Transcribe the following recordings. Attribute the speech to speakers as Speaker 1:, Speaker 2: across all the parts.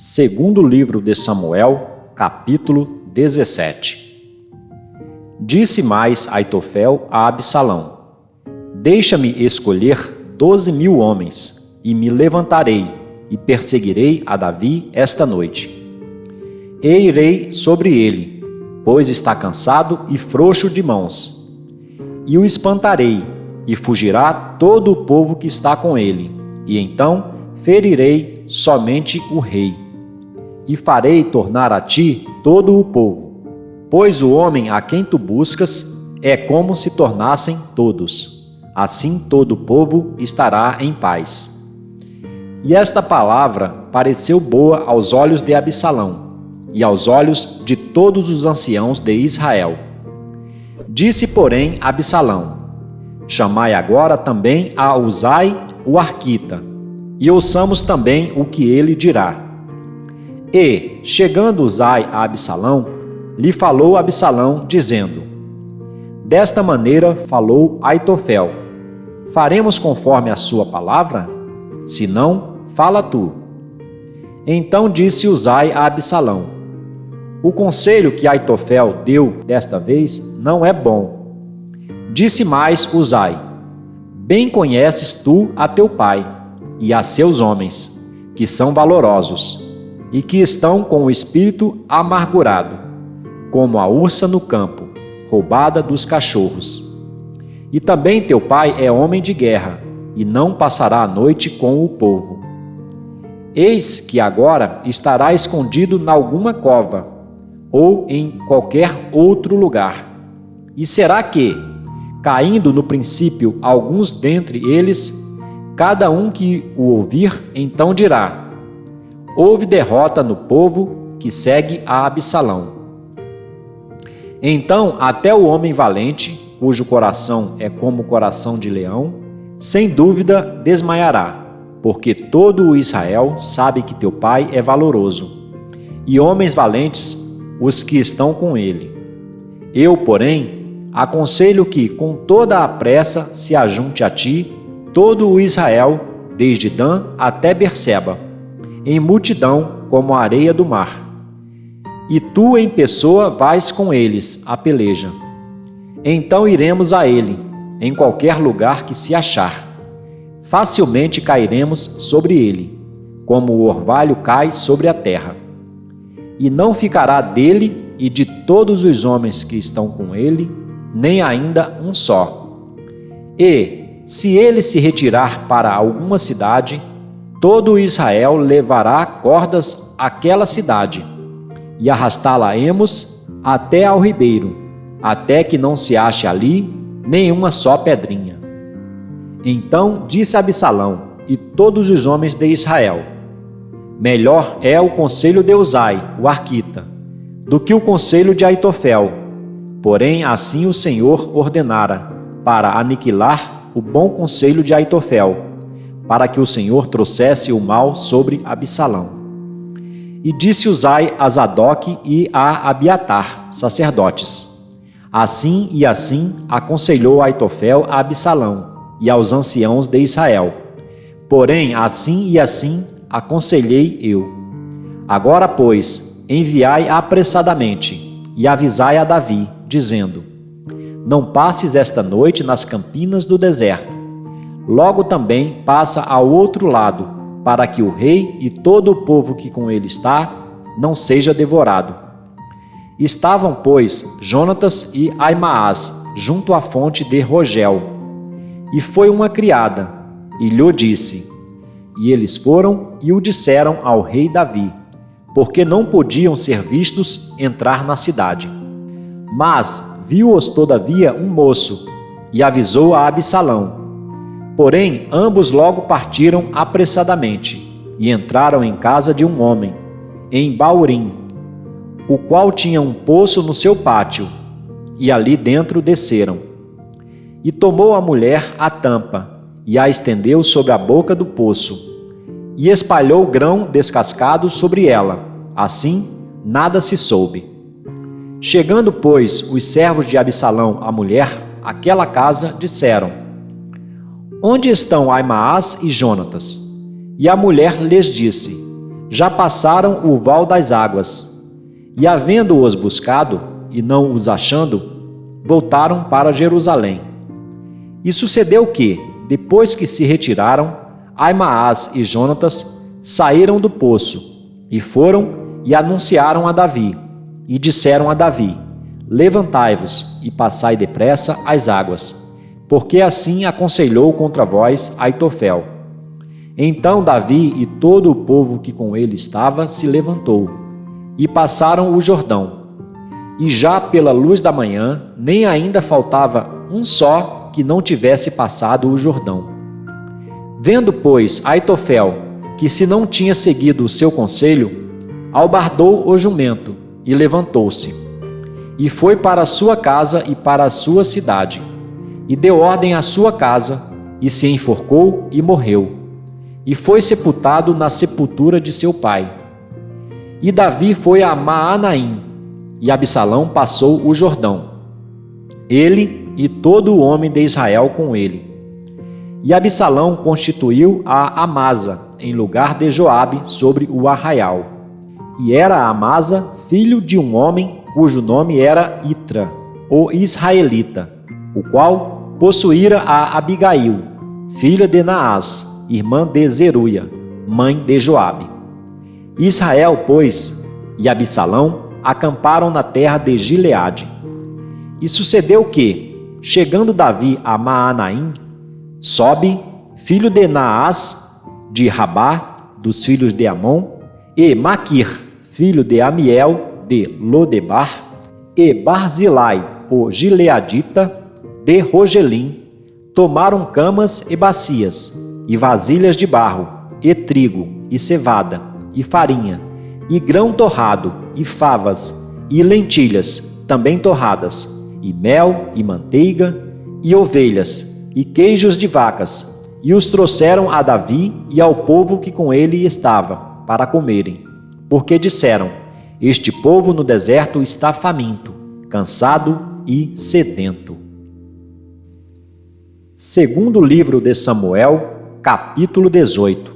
Speaker 1: Segundo livro de Samuel, capítulo 17. Disse mais Aitofel a Absalão: Deixa-me escolher 12.000 homens, e me levantarei, e perseguirei a Davi esta noite. E irei sobre ele, pois está cansado e frouxo de mãos. E o espantarei, e fugirá todo o povo que está com ele, e então ferirei somente o rei. E farei tornar a ti todo o povo, pois o homem a quem tu buscas é como se tornassem todos. Assim todo o povo estará em paz. E esta palavra pareceu boa aos olhos de Absalão e aos olhos de todos os anciãos de Israel. Disse, porém, Absalão: Chamai agora também a Uzai, o arquita, e ouçamos também o que ele dirá. E, chegando Uzai a Absalão, lhe falou Absalão, dizendo: Desta maneira falou Aitofel: Faremos conforme a sua palavra? Se não, fala tu. Então disse Uzai a Absalão: O conselho que Aitofel deu desta vez não é bom. Disse mais Uzai: Bem conheces tu a teu pai e a seus homens, que são valorosos, e que estão com o espírito amargurado, como a ursa no campo, roubada dos cachorros. E também teu pai é homem de guerra, e não passará a noite com o povo. Eis que agora estará escondido em alguma cova, ou em qualquer outro lugar. E será que, caindo no princípio alguns dentre eles, cada um que o ouvir, então dirá: Houve derrota no povo que segue a Absalão. Então até o homem valente, cujo coração é como o coração de leão, sem dúvida desmaiará, porque todo o Israel sabe que teu pai é valoroso, e homens valentes os que estão com ele. Eu, porém, aconselho que com toda a pressa se ajunte a ti todo o Israel, desde Dan até Berseba, em multidão como a areia do mar. E tu em pessoa vais com eles à peleja. Então iremos a ele, em qualquer lugar que se achar. Facilmente cairemos sobre ele, como o orvalho cai sobre a terra. E não ficará dele e de todos os homens que estão com ele, nem ainda um só. E, se ele se retirar para alguma cidade, todo Israel levará cordas àquela cidade, e arrastá-la-emos até ao ribeiro, até que não se ache ali nenhuma só pedrinha. Então disse Absalão e todos os homens de Israel: Melhor é o conselho de Uzai, o arquita, do que o conselho de Aitofel. Porém assim o Senhor ordenara, para aniquilar o bom conselho de Aitofel, para que o Senhor trouxesse o mal sobre Absalão. E disse Uzai a Zadok e a Abiatar, sacerdotes: Assim e assim aconselhou Aitofel a Absalão e aos anciãos de Israel. Porém, assim e assim aconselhei eu. Agora, pois, enviai apressadamente e avisai a Davi, dizendo: Não passes esta noite nas campinas do deserto. Logo também passa ao outro lado, para que o rei e todo o povo que com ele está não seja devorado. Estavam, pois, Jonatas e Aimaas junto à fonte de Rogel. E foi uma criada, e lhe disse. E eles foram e o disseram ao rei Davi, porque não podiam ser vistos entrar na cidade. Mas viu-os todavia um moço, e avisou a Absalão. Porém, ambos logo partiram apressadamente e entraram em casa de um homem, em Baurim, o qual tinha um poço no seu pátio, e ali dentro desceram. E tomou a mulher a tampa, e a estendeu sobre a boca do poço, e espalhou grão descascado sobre ela, assim nada se soube. Chegando, pois, os servos de Absalão à mulher, àquela casa, disseram: Onde estão Aimaas e Jonatas? E a mulher lhes disse: já passaram o val das águas. E havendo-os buscado, e não os achando, voltaram para Jerusalém. E sucedeu que, depois que se retiraram, Aimaas e Jonatas saíram do poço, e foram e anunciaram a Davi, e disseram a Davi: Levantai-vos e passai depressa as águas, porque assim aconselhou contra vós Aitofel. Então Davi e todo o povo que com ele estava se levantou, e passaram o Jordão. E já pela luz da manhã, nem ainda faltava um só que não tivesse passado o Jordão. Vendo, pois, Aitofel, que se não tinha seguido o seu conselho, albardou o jumento e levantou-se, e foi para a sua casa e para a sua cidade, e deu ordem à sua casa, e se enforcou e morreu, e foi sepultado na sepultura de seu pai. E Davi foi a Maanaim, e Absalão passou o Jordão, ele e todo o homem de Israel com ele. E Absalão constituiu a Amasa em lugar de Joabe sobre o arraial. E era Amasa filho de um homem cujo nome era Itra, o israelita, o qual possuíra a Abigail, filha de Naás, irmã de Zeruia, mãe de Joabe. Israel, pois, e Absalão acamparam na terra de Gileade. E sucedeu que, chegando Davi a Maanaim, Sobe, filho de Naás, de Rabá, dos filhos de Amon, e Maquir, filho de Amiel, de Lodebar, e Barzilai, o gileadita, de Rogelim, tomaram camas e bacias, e vasilhas de barro, e trigo, e cevada, e farinha, e grão torrado, e favas, e lentilhas, também torradas, e mel, e manteiga, e ovelhas, e queijos de vacas, e os trouxeram a Davi e ao povo que com ele estava, para comerem. Porque disseram: Este povo no deserto está faminto, cansado e sedento. Segundo livro de Samuel, capítulo 18.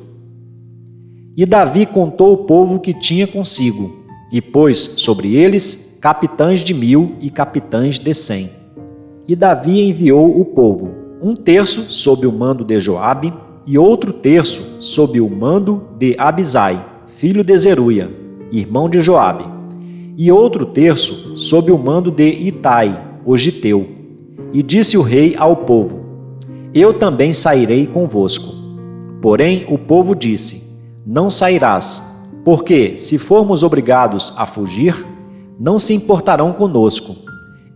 Speaker 1: E Davi contou o povo que tinha consigo, e pôs sobre eles capitães de 1000 e capitães de 100. E Davi enviou o povo, um terço sob o mando de Joabe, e outro terço sob o mando de Abisai, filho de Zeruia, irmão de Joabe, e outro terço sob o mando de Itai, o giteu. E disse o rei ao povo: Eu também sairei convosco. Porém o povo disse: Não sairás, porque, se formos obrigados a fugir, não se importarão conosco,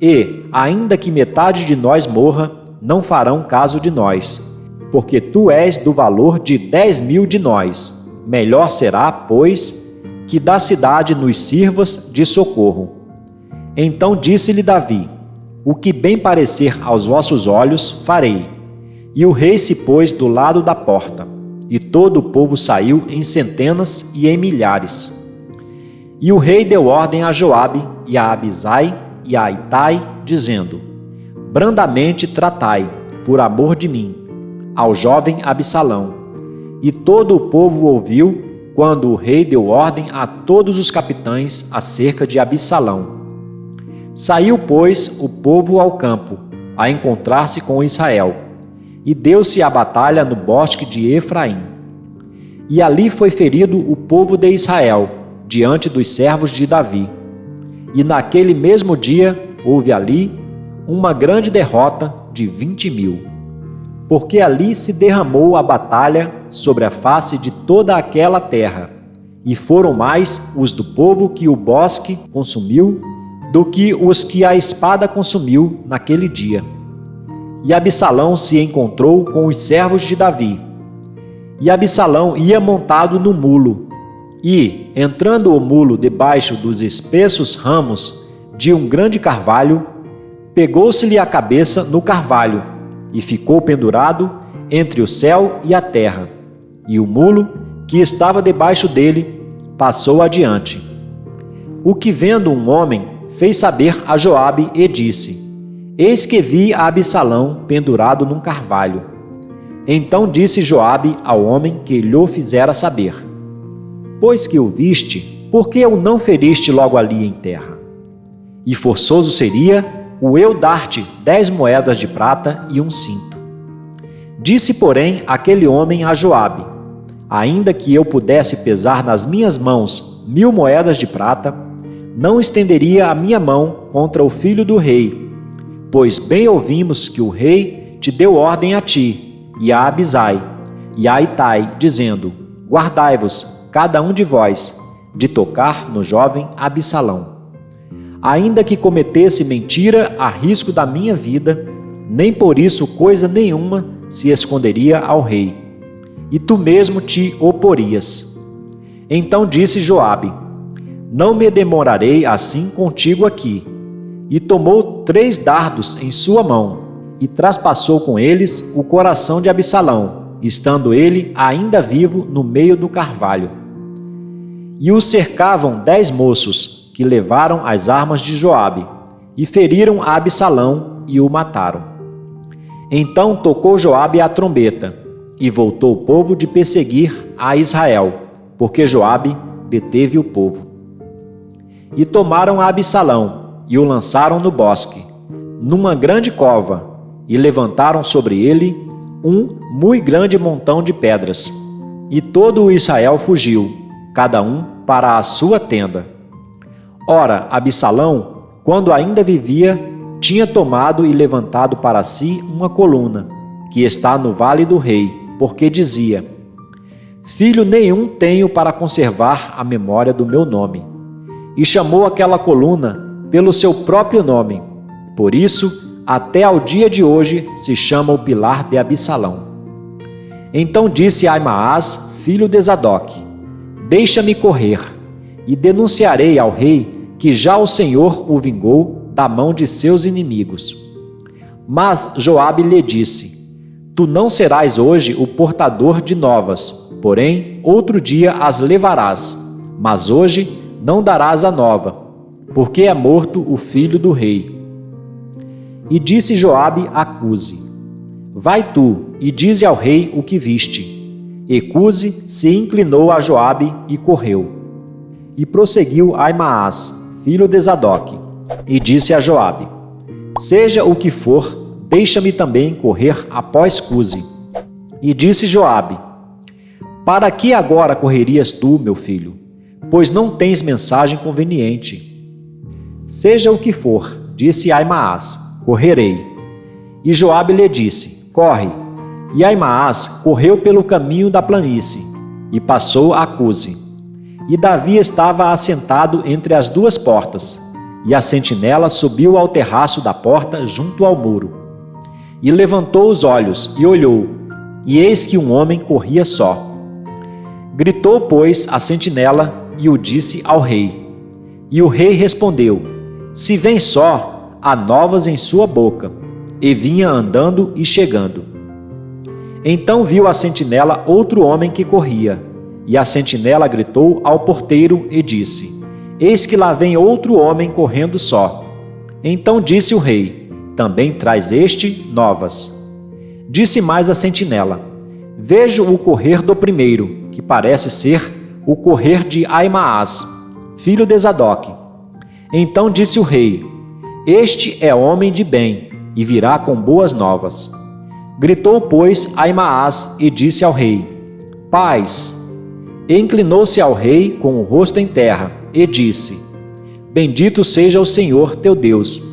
Speaker 1: e, ainda que metade de nós morra, não farão caso de nós, porque tu és do valor de 10.000 de nós. Melhor será, pois, que da cidade nos sirvas de socorro. Então disse-lhe Davi: O que bem parecer aos vossos olhos, farei. E o rei se pôs do lado da porta, e todo o povo saiu em centenas e em milhares. E o rei deu ordem a Joabe e a Abisai e a Itai, dizendo: Brandamente tratai, por amor de mim, ao jovem Absalão. E todo o povo ouviu quando o rei deu ordem a todos os capitães acerca de Absalão. Saiu, pois, o povo ao campo, a encontrar-se com Israel, e deu-se a batalha no bosque de Efraim. E ali foi ferido o povo de Israel, diante dos servos de Davi. E naquele mesmo dia houve ali uma grande derrota de 20.000, porque ali se derramou a batalha sobre a face de toda aquela terra, e foram mais os do povo que o bosque consumiu do que os que a espada consumiu naquele dia. E Absalão se encontrou com os servos de Davi. E Absalão ia montado no mulo, e, entrando o mulo debaixo dos espessos ramos de um grande carvalho, pegou-se-lhe a cabeça no carvalho, e ficou pendurado entre o céu e a terra. E o mulo, que estava debaixo dele, passou adiante. O que vendo um homem, fez saber a Joabe e disse: Eis que vi a Absalão pendurado num carvalho. Então disse Joabe ao homem que lhe fizera saber: depois que o viste, por que o não feriste logo ali em terra? E forçoso seria o eu dar-te 10 moedas de prata e um cinto. Disse, porém, aquele homem a Joabe: ainda que eu pudesse pesar nas minhas mãos 1000 moedas de prata, não estenderia a minha mão contra o filho do rei, pois bem ouvimos que o rei te deu ordem a ti, e a Abisai, e a Itai, dizendo: guardai-vos, cada um de vós, de tocar no jovem Absalão. Ainda que cometesse mentira a risco da minha vida, nem por isso coisa nenhuma se esconderia ao rei, e tu mesmo te oporias. Então disse Joabe: não me demorarei assim contigo aqui. E tomou 3 dardos em sua mão, e traspassou com eles o coração de Absalão, estando ele ainda vivo no meio do carvalho. E o cercavam 10 moços, que levaram as armas de Joabe, e feriram a Absalão e o mataram. Então tocou Joabe a trombeta, e voltou o povo de perseguir a Israel, porque Joabe deteve o povo. E tomaram a Absalão, e o lançaram no bosque, numa grande cova, e levantaram sobre ele um muito grande montão de pedras. E todo o Israel fugiu, cada um para a sua tenda. Ora, Absalão, quando ainda vivia, tinha tomado e levantado para si uma coluna, que está no vale do rei, porque dizia: filho nenhum tenho para conservar a memória do meu nome. E chamou aquela coluna pelo seu próprio nome. Por isso, até ao dia de hoje, se chama o pilar de Absalão. Então disse Aimaas, filho de Zadoque: deixa-me correr, e denunciarei ao rei que já o Senhor o vingou da mão de seus inimigos. Mas Joabe lhe disse: tu não serás hoje o portador de novas, porém outro dia as levarás, mas hoje não darás a nova, porque é morto o filho do rei. E disse Joabe a Cuse: vai tu e dize ao rei o que viste. E Cuse se inclinou a Joabe e correu. E prosseguiu Aimaas, filho de Zadoque, e disse a Joabe: seja o que for, deixa-me também correr após Cuse. E disse Joabe: para que agora correrias tu, meu filho? Pois não tens mensagem conveniente. Seja o que for, disse Aimaas, correrei. E Joabe lhe disse: corre. E Aimaas correu pelo caminho da planície, e passou a Cuse. E Davi estava assentado entre as 2 portas, e a sentinela subiu ao terraço da porta junto ao muro. E levantou os olhos e olhou, e eis que um homem corria só. Gritou, pois, a sentinela e o disse ao rei. E o rei respondeu: se vem só, há novas em sua boca. E vinha andando e chegando. Então viu a sentinela outro homem que corria. E a sentinela gritou ao porteiro e disse: eis que lá vem outro homem correndo só. Então disse o rei: também traz este novas. Disse mais a sentinela: vejo o correr do primeiro, que parece ser o correr de Aimaas, filho de Zadoque. Então disse o rei: este é homem de bem, e virá com boas novas. Gritou, pois, Aimaas e disse ao rei: paz. E inclinou-se ao rei com o rosto em terra, e disse: bendito seja o Senhor teu Deus,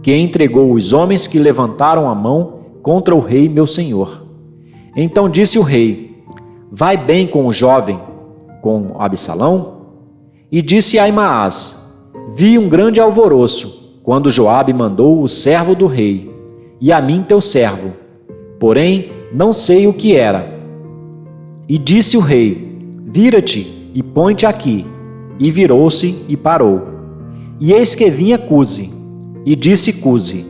Speaker 1: que entregou os homens que levantaram a mão contra o rei meu senhor. Então disse o rei: vai bem com o jovem, com Absalão? E disse Aimaas: vi um grande alvoroço, quando Joabe mandou o servo do rei, e a mim teu servo, porém não sei o que era. E disse o rei: vira-te e põe-te aqui. E virou-se e parou. E eis que vinha Cuse, e disse Cuse: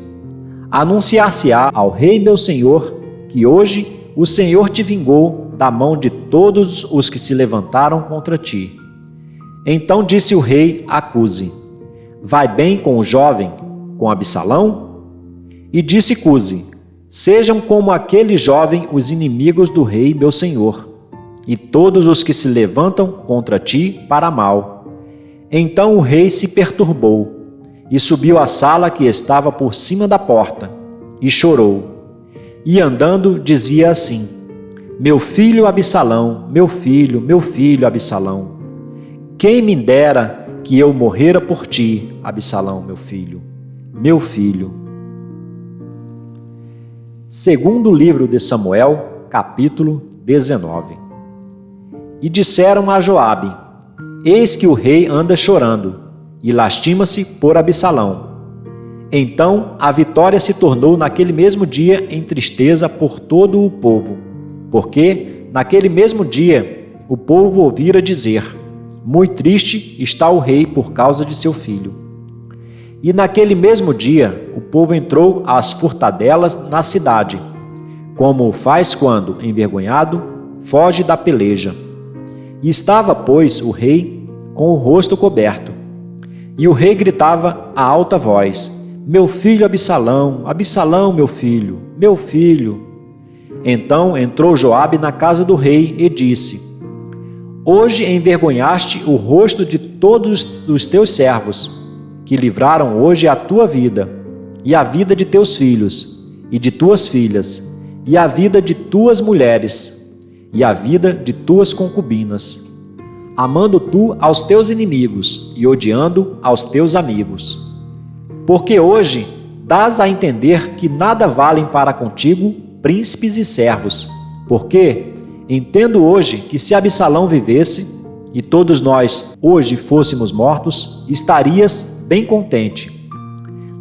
Speaker 1: anunciar-se-á ao rei meu senhor, que hoje o Senhor te vingou da mão de todos os que se levantaram contra ti. Então disse o rei a Cuse: vai bem com o jovem, com Absalão? E disse Cuse: sejam como aquele jovem os inimigos do rei meu senhor. e todos os que se levantam contra ti para mal. Então o rei se perturbou, e subiu à sala que estava por cima da porta, e chorou. E andando dizia assim: Meu filho Absalão, meu filho Absalão, quem me dera que eu morrera por ti, Absalão, meu filho, meu filho. Segundo livro de Samuel, capítulo 19. E disseram a Joabe: Eis que o rei anda chorando, e lastima-se por Absalão. Então a vitória se tornou naquele mesmo dia em tristeza por todo o povo, porque naquele mesmo dia o povo ouvira dizer: Muito triste está o rei por causa de seu filho. E naquele mesmo dia o povo entrou às furtadelas na cidade, como faz quando, envergonhado, foge da peleja. E estava, pois, o rei com o rosto coberto. E o rei gritava a alta voz: Meu filho Absalão, Absalão, meu filho, meu filho. Então entrou Joabe na casa do rei e disse: Hoje envergonhaste o rosto de todos os teus servos, que livraram hoje a tua vida, e a vida de teus filhos, e de tuas filhas, e a vida de tuas mulheres, e a vida de tuas concubinas, amando tu aos teus inimigos e odiando aos teus amigos. Porque hoje dás a entender que nada valem para contigo príncipes e servos, porque entendo hoje que se Absalão vivesse, e todos nós hoje fôssemos mortos, estarias bem contente.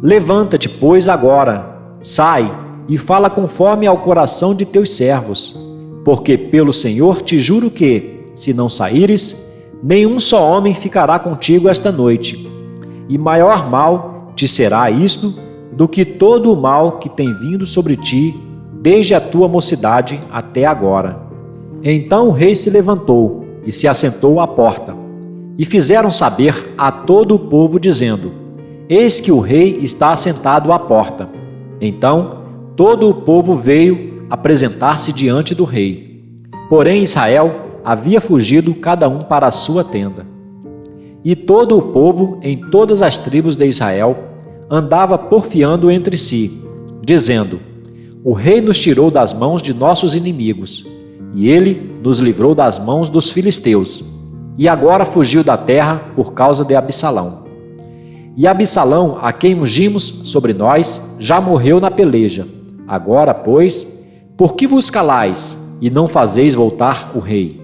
Speaker 1: Levanta-te, pois, agora, sai e fala conforme ao coração de teus servos, porque pelo Senhor te juro que, se não saíres, nenhum só homem ficará contigo esta noite, e maior mal te será isto do que todo o mal que tem vindo sobre ti desde a tua mocidade até agora. Então o rei se levantou e se assentou à porta, e fizeram saber a todo o povo, dizendo: Eis que o rei está assentado à porta. Então todo o povo veio apresentar-se diante do rei. Porém Israel havia fugido cada um para a sua tenda. E todo o povo, em todas as tribos de Israel, andava porfiando entre si, dizendo: O rei nos tirou das mãos de nossos inimigos, e ele nos livrou das mãos dos filisteus, e agora fugiu da terra por causa de Absalão. E Absalão, a quem ungimos sobre nós, já morreu na peleja. Agora, pois, por que vos calais e não fazeis voltar o rei?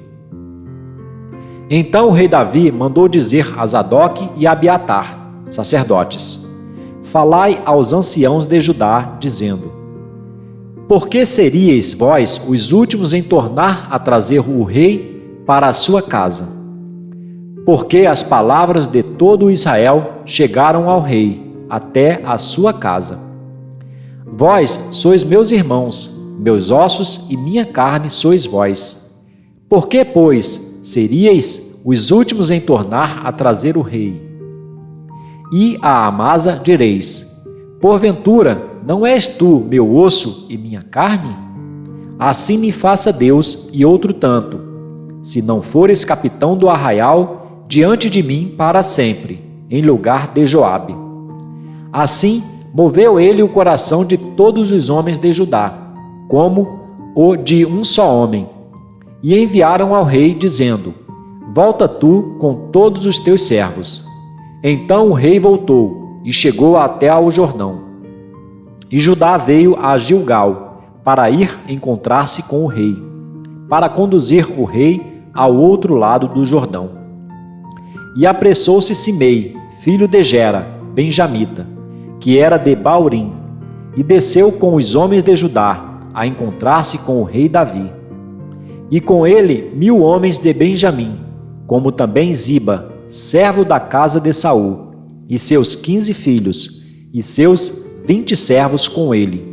Speaker 1: Então o rei Davi mandou dizer a Zadoque e a Abiatar, sacerdotes: Falai aos anciãos de Judá, dizendo: Por que seríeis vós os últimos em tornar a trazer o rei para a sua casa? Porque as palavras de todo Israel chegaram ao rei, até a sua casa. Vós sois meus irmãos, meus ossos e minha carne sois vós. Por que, pois, seríeis os últimos em tornar a trazer o rei? E a Amasa direis: Porventura, não és tu meu osso e minha carne? Assim me faça Deus e outro tanto, se não fores capitão do arraial diante de mim para sempre, em lugar de Joabe. Assim moveu ele o coração de todos os homens de Judá, como o de um só homem, e enviaram ao rei, dizendo: Volta tu com todos os teus servos. Então o rei voltou e chegou até ao Jordão. E Judá veio a Gilgal para ir encontrar-se com o rei, para conduzir o rei ao outro lado do Jordão. E apressou-se Simei, filho de Gera, benjamita, que era de Baurim, e desceu com os homens de Judá a encontrar-se com o rei Davi. E com ele 1000 homens de Benjamim, como também Ziba, servo da casa de Saul, e seus 15 filhos, e seus 20 servos com ele,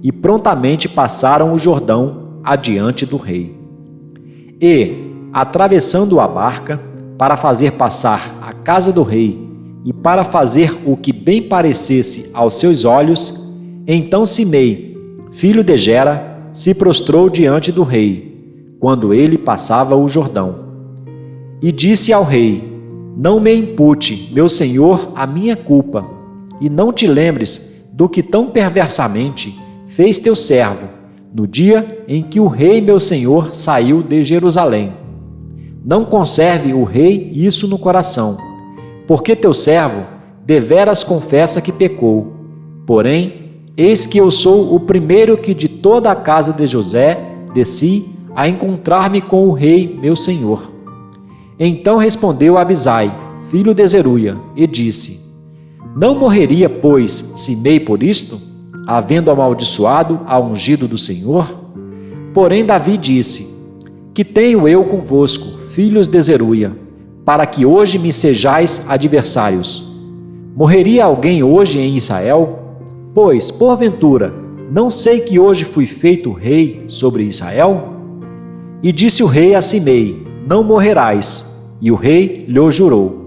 Speaker 1: e prontamente passaram o Jordão adiante do rei. E, atravessando a barca, para fazer passar a casa do rei, e para fazer o que bem parecesse aos seus olhos, então Simei, filho de Gera, se prostrou diante do rei, quando ele passava o Jordão. E disse ao rei: Não me impute, meu senhor, a minha culpa, e não te lembres do que tão perversamente fez teu servo, no dia em que o rei meu senhor saiu de Jerusalém. Não conserve o rei isso no coração, porque teu servo deveras confessa que pecou. Porém, eis que eu sou o primeiro que de toda a casa de José desci a encontrar-me com o rei meu senhor. Então respondeu Abisai, filho de Zeruia, e disse: Não morreria, pois, Simei por isto, havendo amaldiçoado a ungido do Senhor? Porém Davi disse: Que tenho eu convosco, filhos de Zeruia, para que hoje me sejais adversários? Morreria alguém hoje em Israel? Pois, porventura, não sei que hoje fui feito rei sobre Israel? E disse o rei a Simei: Não morrerás. E o rei lhe jurou.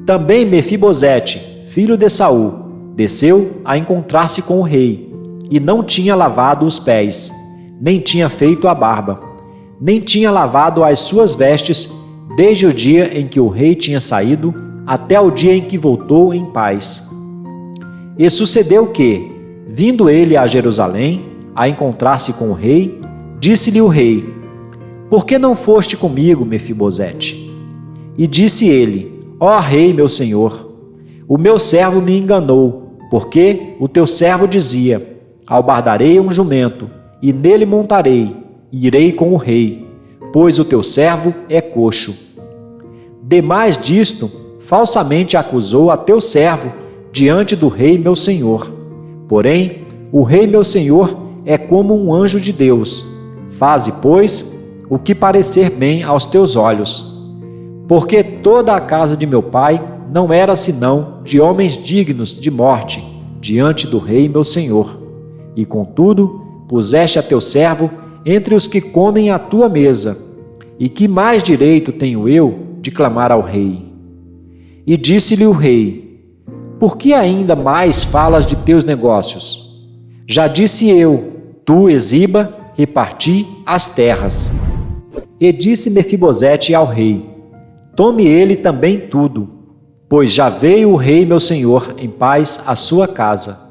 Speaker 1: Também Mefibosete, filho de Saul, desceu a encontrar-se com o rei, e não tinha lavado os pés, nem tinha feito a barba, nem tinha lavado as suas vestes, desde o dia em que o rei tinha saído, até o dia em que voltou em paz. E sucedeu que, vindo ele a Jerusalém, a encontrar-se com o rei, disse-lhe o rei: Por que não foste comigo, Mefibosete? E disse ele: Ó rei, meu senhor, o meu servo me enganou, porque o teu servo dizia: Albardarei um jumento, e nele montarei, e irei com o rei, pois o teu servo é coxo. Demais disto, falsamente acusou a teu servo diante do rei meu senhor. Porém, o rei meu senhor é como um anjo de Deus. Faze, pois, o que parecer bem aos teus olhos. Porque toda a casa de meu pai não era senão de homens dignos de morte diante do rei meu senhor. E contudo, puseste a teu servo entre os que comem à tua mesa. E que mais direito tenho eu de clamar ao rei? E disse-lhe o rei: Por que ainda mais falas de teus negócios? Já disse eu, tu e Ziba, reparti as terras. E disse Mefibosete ao rei: Tome ele também tudo, pois já veio o rei meu senhor em paz à sua casa.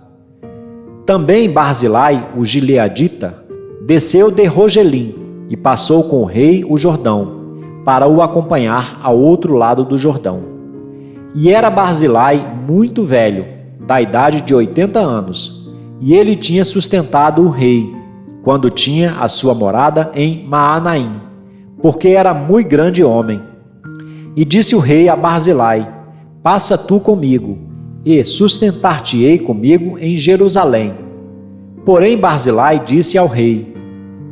Speaker 1: Também Barzilai, o gileadita, desceu de Rogelim e passou com o rei o Jordão, para o acompanhar ao outro lado do Jordão. E era Barzilai muito velho, da idade de 80 anos, e ele tinha sustentado o rei, quando tinha a sua morada em Maanaim, porque era muito grande homem. E disse o rei a Barzilai: Passa tu comigo, e sustentar-te-ei comigo em Jerusalém. Porém Barzilai disse ao rei: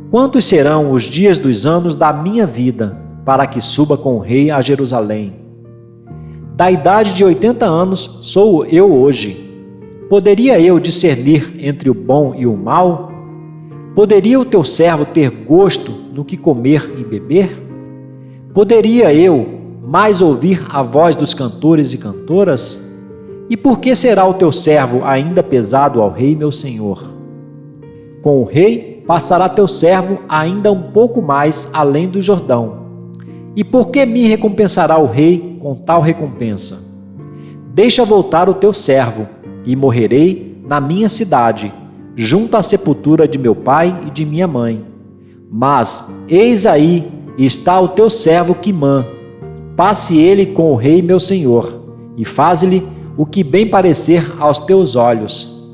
Speaker 1: Quantos serão os dias dos anos da minha vida, para que suba com o rei a Jerusalém? Da idade de 80 anos sou eu hoje. Poderia eu discernir entre o bom e o mal? Poderia o teu servo ter gosto no que comer e beber? Poderia eu mais ouvir a voz dos cantores e cantoras? E por que será o teu servo ainda pesado ao rei meu senhor? Com o rei passará teu servo ainda um pouco mais além do Jordão. E por que me recompensará o rei com tal recompensa? Deixa voltar o teu servo, e morrerei na minha cidade, junto à sepultura de meu pai e de minha mãe. Mas eis aí está o teu servo Quimã. Passe ele com o rei meu senhor, e faze-lhe o que bem parecer aos teus olhos.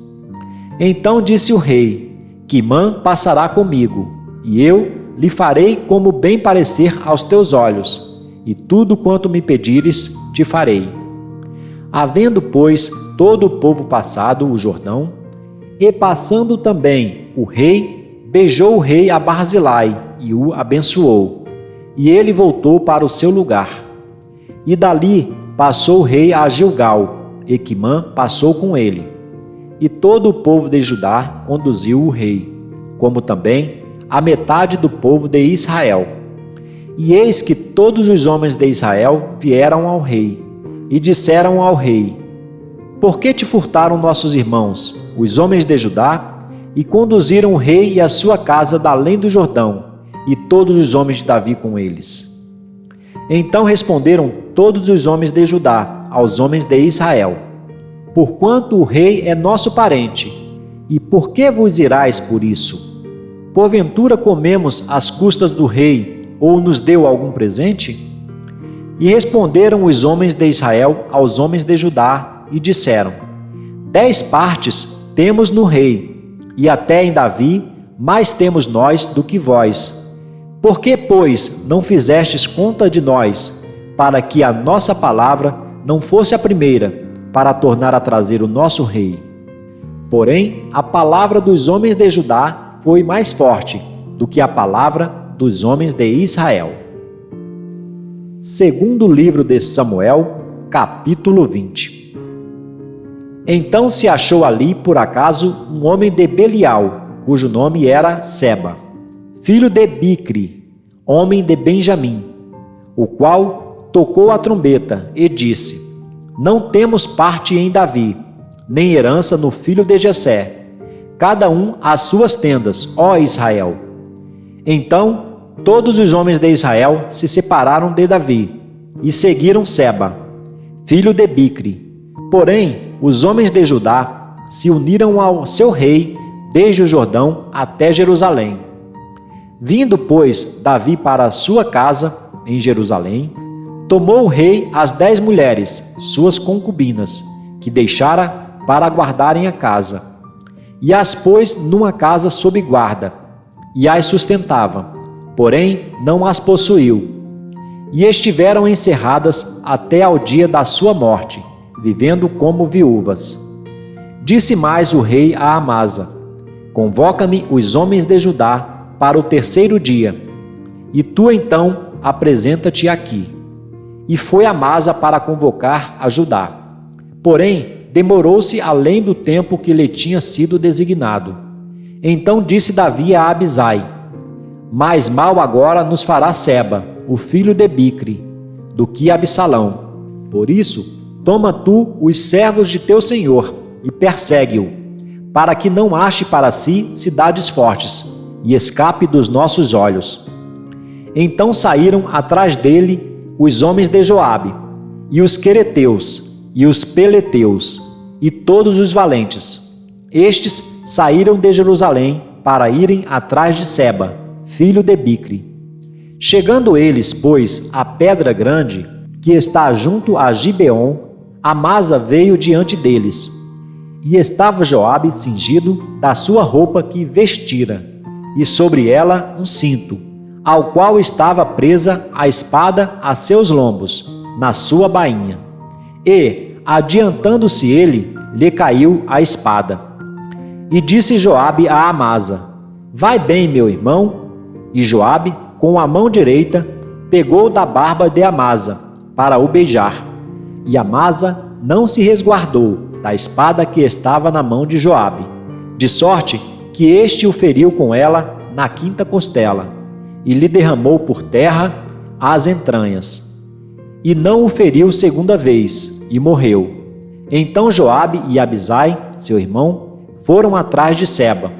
Speaker 1: Então disse o rei: Quimã passará comigo, e eu lhe farei como bem parecer aos teus olhos, e tudo quanto me pedires te farei. Havendo, pois, todo o povo passado o Jordão, e passando também o rei, beijou o rei a Barzilai e o abençoou, e ele voltou para o seu lugar. E dali passou o rei a Gilgal, e Quimã passou com ele. E todo o povo de Judá conduziu o rei, como também a metade do povo de Israel. E eis que todos os homens de Israel vieram ao rei, e disseram ao rei: Por que te furtaram nossos irmãos, os homens de Judá, e conduziram o rei e a sua casa da além do Jordão, e todos os homens de Davi com eles. Então responderam todos os homens de Judá aos homens de Israel: porquanto o rei é nosso parente, e por que vos irais por isso? Porventura comemos às custas do rei, ou nos deu algum presente? E responderam os homens de Israel aos homens de Judá, e disseram: 10 partes temos no rei, e até em Davi mais temos nós do que vós. Por que, pois, não fizestes conta de nós, para que a nossa palavra não fosse a primeira, para tornar a trazer o nosso rei? Porém, a palavra dos homens de Judá foi mais forte do que a palavra dos homens de Israel. Segundo livro de Samuel, capítulo 20. Então se achou ali, por acaso, um homem de Belial, cujo nome era Seba, filho de Bicri, homem de Benjamim, o qual tocou a trombeta e disse: não temos parte em Davi, nem herança no filho de Jessé, cada um às suas tendas, ó Israel. Então todos os homens de Israel se separaram de Davi e seguiram Seba, filho de Bicri. Porém, os homens de Judá se uniram ao seu rei desde o Jordão até Jerusalém. Vindo, pois, Davi para a sua casa em Jerusalém, tomou o rei as 10 mulheres, suas concubinas, que deixara para guardarem a casa, e as pôs numa casa sob guarda, e as sustentava, porém não as possuiu. E estiveram encerradas até ao dia da sua morte, vivendo como viúvas. Disse mais o rei a Amasa: convoca-me os homens de Judá para o 3º dia, e tu então apresenta-te aqui. E foi Amasa para convocar a Judá. Porém, demorou-se além do tempo que lhe tinha sido designado. Então disse Davi a Abisai: mais mal agora nos fará Seba, o filho de Bicri, do que Absalão. Por isso, toma tu os servos de teu senhor e persegue-o, para que não ache para si cidades fortes e escape dos nossos olhos. Então saíram atrás dele os homens de Joabe, e os quereteus, e os peleteus, e todos os valentes. Estes saíram de Jerusalém para irem atrás de Seba, filho de Bicri. Chegando eles, pois, à pedra grande, que está junto a Gibeon, Amasa veio diante deles. E estava Joabe cingido da sua roupa que vestira, e sobre ela um cinto, ao qual estava presa a espada a seus lombos, na sua bainha. E, adiantando-se ele, lhe caiu a espada. E disse Joabe a Amasa: vai bem, meu irmão. E Joabe, com a mão direita, pegou da barba de Amasa, para o beijar. E Amasa não se resguardou da espada que estava na mão de Joabe, de sorte que este o feriu com ela na 5ª costela, e lhe derramou por terra as entranhas. E não o feriu 2ª vez, e morreu. Então Joabe e Abisai, seu irmão, foram atrás de Seba,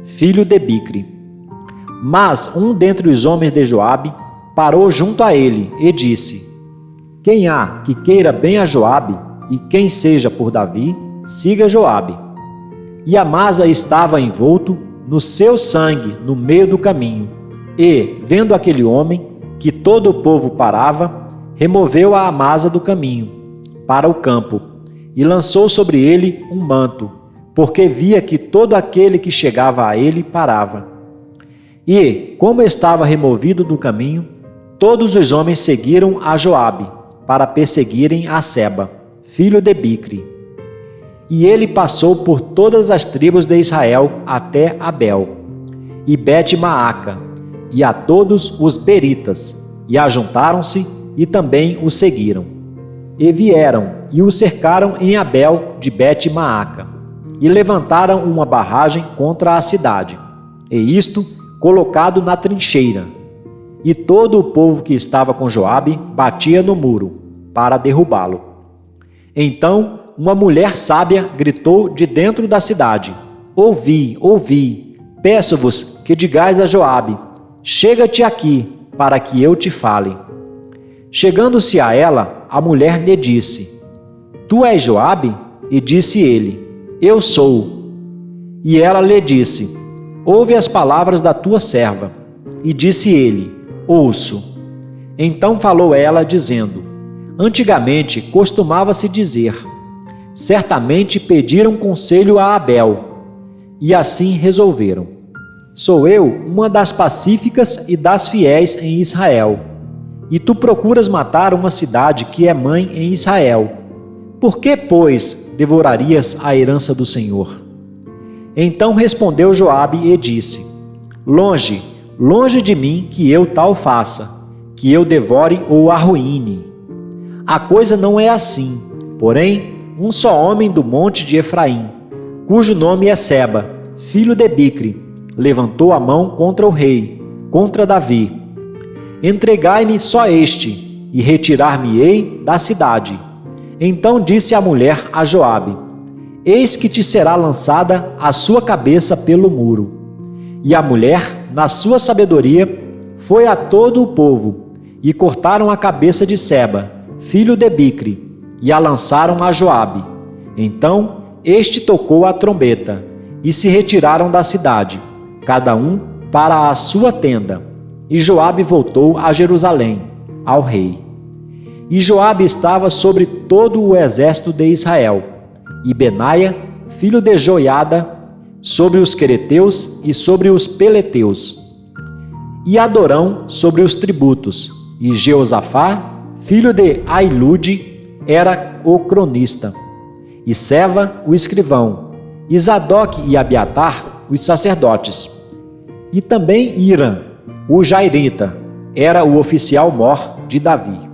Speaker 1: filho de Bicri. Mas um dentre os homens de Joabe parou junto a ele e disse: quem há que queira bem a Joabe, e quem seja por Davi, siga Joabe. E Amasa estava envolto no seu sangue no meio do caminho, e, vendo aquele homem, que todo o povo parava, removeu a Amasa do caminho, para o campo, e lançou sobre ele um manto, porque via que todo aquele que chegava a ele parava. E, como estava removido do caminho, todos os homens seguiram a Joabe, para perseguirem a Seba, filho de Bicri. E ele passou por todas as tribos de Israel até Abel, e Bet-Maaca, e a todos os beritas, e ajuntaram-se, e também o seguiram. E vieram, e o cercaram em Abel de Bet-Maaca, e levantaram uma barragem contra a cidade, e isto colocado na trincheira. E todo o povo que estava com Joabe batia no muro, para derrubá-lo. Então uma mulher sábia gritou de dentro da cidade: ouvi, ouvi, peço-vos que digais a Joabe, chega-te aqui, para que eu te fale. Chegando-se a ela, a mulher lhe disse: Tu és Joabe? E disse ele: Eu sou. E ela lhe disse: Ouve as palavras da tua serva. E disse ele: Ouço. Então falou ela, dizendo: Antigamente costumava-se dizer: Certamente pediram conselho a Abel, e assim resolveram. Sou eu uma das pacíficas e das fiéis em Israel, e tu procuras matar uma cidade que é mãe em Israel. Por que, pois, devorarias a herança do Senhor? Então respondeu Joabe e disse: Longe, longe de mim que eu tal faça, que eu devore ou arruíne. A coisa não é assim, porém, um só homem do monte de Efraim, cujo nome é Seba, filho de Bicre, levantou a mão contra o rei, contra Davi. Entregai-me só este, e retirar-me-ei da cidade. Então disse a mulher a Joabe: Eis que te será lançada a sua cabeça pelo muro. E a mulher, na sua sabedoria, foi a todo o povo, e cortaram a cabeça de Seba, filho de Bicre, e a lançaram a Joabe. Então este tocou a trombeta, e se retiraram da cidade, cada um para a sua tenda. E Joabe voltou a Jerusalém, ao rei. E Joabe estava sobre todo o exército de Israel, e Benaia, filho de Joiada, sobre os quereteus e sobre os peleteus, e Adorão sobre os tributos, e Jeosafá, filho de Ailude, era o cronista, e Seva, o escrivão, e Zadok e Abiatar, os sacerdotes, e também Ira, o jairita, era o oficial mor de Davi.